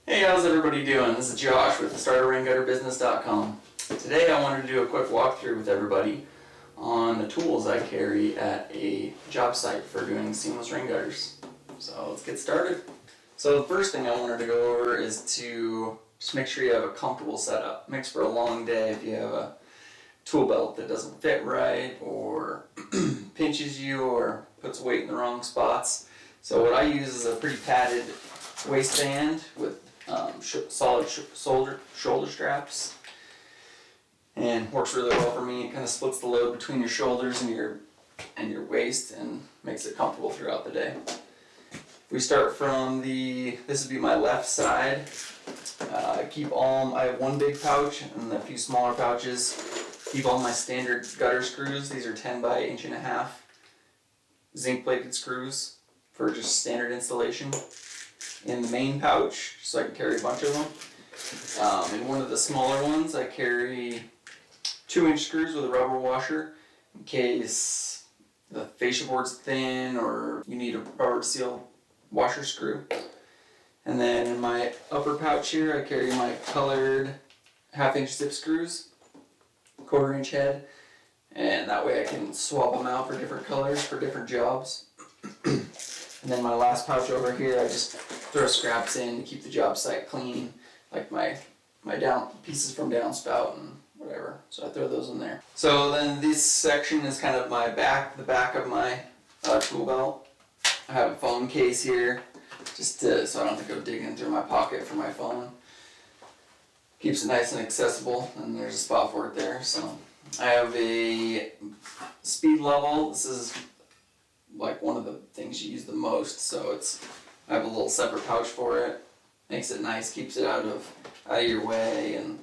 Hey, how's everybody doing? This is Josh with StarterRainGutterBusiness.com. Today I wanted to do a quick walkthrough with everybody on the tools I carry at a job site for doing seamless rain gutters. So let's get started. So the first thing I wanted to go over is to just make sure you have a comfortable setup. Makes for a long day if you have a tool belt that doesn't fit right or pinches you or puts weight in the wrong spots. So what I use is a pretty padded waistband with solid shoulder straps, and works really well for me. It kind of splits the load between your shoulders and your waist and makes it comfortable throughout the day. If we start from this would be my left side. I have one big pouch and a few smaller pouches. Keep all my standard gutter screws. These are 10 by 1.5 inch zinc plated screws for just standard installation. In the main pouch, so I can carry a bunch of them. In one of the smaller ones, I carry 2-inch screws with a rubber washer in case the fascia board's thin or you need a rubber seal washer screw. And then in my upper pouch here, I carry my colored 1/2-inch zip screws, 1/4 inch head, and that way I can swap them out for different colors for different jobs. And then my last pouch over here, I just throw scraps in to keep the job site clean, like my down pieces from Downspout and whatever. So I throw those in there. So then this section is kind of the back of my tool belt. I have a phone case here, so I don't have to go digging through my pocket for my phone. Keeps it nice and accessible, and there's a spot for it there. So I have a speed level. This is like one of the things you use the most, so I have a little separate pouch for it. Makes it nice, keeps it out of your way and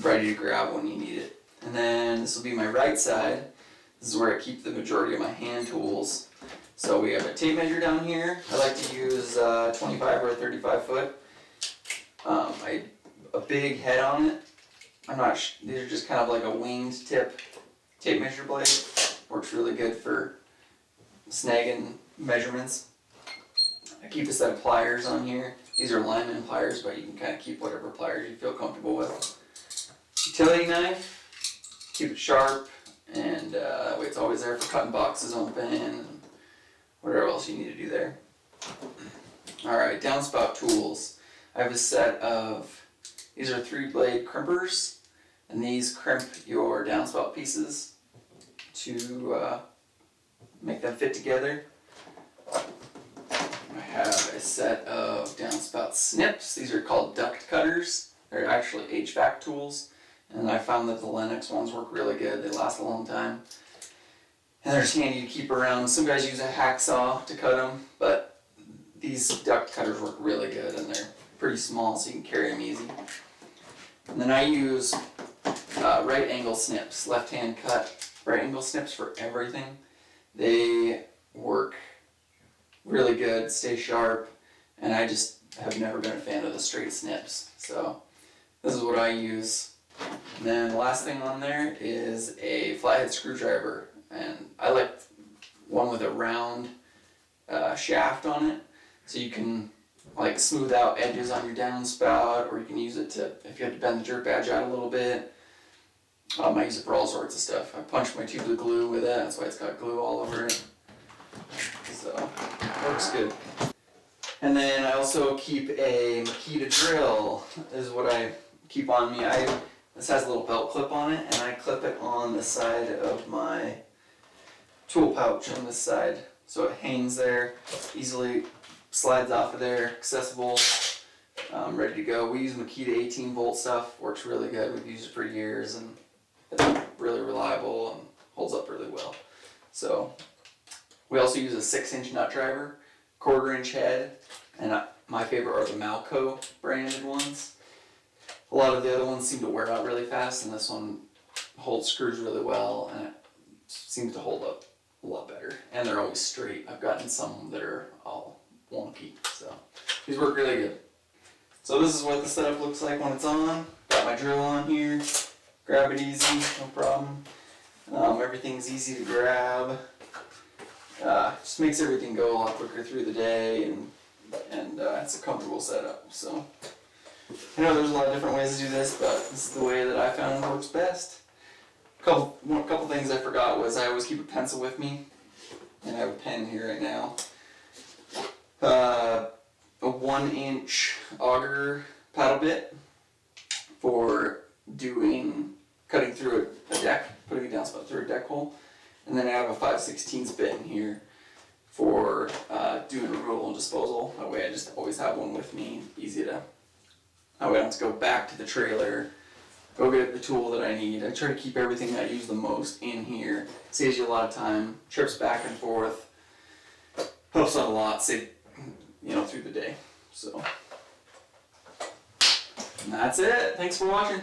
ready to grab when you need it. And then this will be my right side. This is where I keep the majority of my hand tools. So we have a tape measure down here. I like to use 25 or 35 foot. A big head on it. These are just kind of like a winged tip tape measure blade. Works really good for snagging measurements. I keep a set of pliers on here. These are lineman pliers, but you can kind of keep whatever pliers you feel comfortable with. Utility knife, keep it sharp, and that way it's always there for cutting boxes open and whatever else you need to do there. Alright, downspout tools. I have a set of, these are 3-blade crimpers, and these crimp your downspout pieces to make them fit together. I have a set of Downspouts Snips. These are called duct cutters. They're actually HVAC tools, and I found that the Lennox ones work really good. They last a long time, and they're just handy to keep around. Some guys use a hacksaw to cut them, but these duct cutters work really good, and they're pretty small, so you can carry them easy. And then I use right angle snips, left-hand cut right angle snips for everything. They work really good, stay sharp, and I just have never been a fan of the straight snips. So this is what I use. And then the last thing on there is a flathead screwdriver, and I like one with a round shaft on it, so you can like smooth out edges on your downspout, or you can use it if you have to bend the jerk badge out a little bit. I use it for all sorts of stuff. I punch my tubes of glue with it, that's why it's got glue all over it. So, works good. And then I also keep a Makita drill, is what I keep on me. This has a little belt clip on it, and I clip it on the side of my tool pouch on this side. So it hangs there, easily slides off of there, accessible, ready to go. We use Makita 18-volt stuff, works really good. We've used it for years, and it's really reliable and holds up really well. So we also use a 6-inch nut driver, 1/4 inch head, and my favorite are the Malco branded ones. A lot of the other ones seem to wear out really fast, and this one holds screws really well, and it seems to hold up a lot better. And they're always straight. I've gotten some that are all wonky, so these work really good. So this is what the setup looks like when it's on. Got my drill on here. Grab it easy, no problem. Everything's easy to grab. Just makes everything go a lot quicker through the day, and it's a comfortable setup. So I know there's a lot of different ways to do this, but this is the way that I found works best. Couple things I forgot was I always keep a pencil with me, and I have a pen here right now. A 1-inch auger paddle bit for cutting through a deck, putting a downspout through a deck hole, and then I have a 5/16 bit in here for doing removal and disposal. That way I just always have one with me, that way I don't have to go back to the trailer, go get the tool that I need. I try to keep everything I use the most in here. Saves you a lot of time, trips back and forth, helps out a lot, through the day. So, and that's it. Thanks for watching.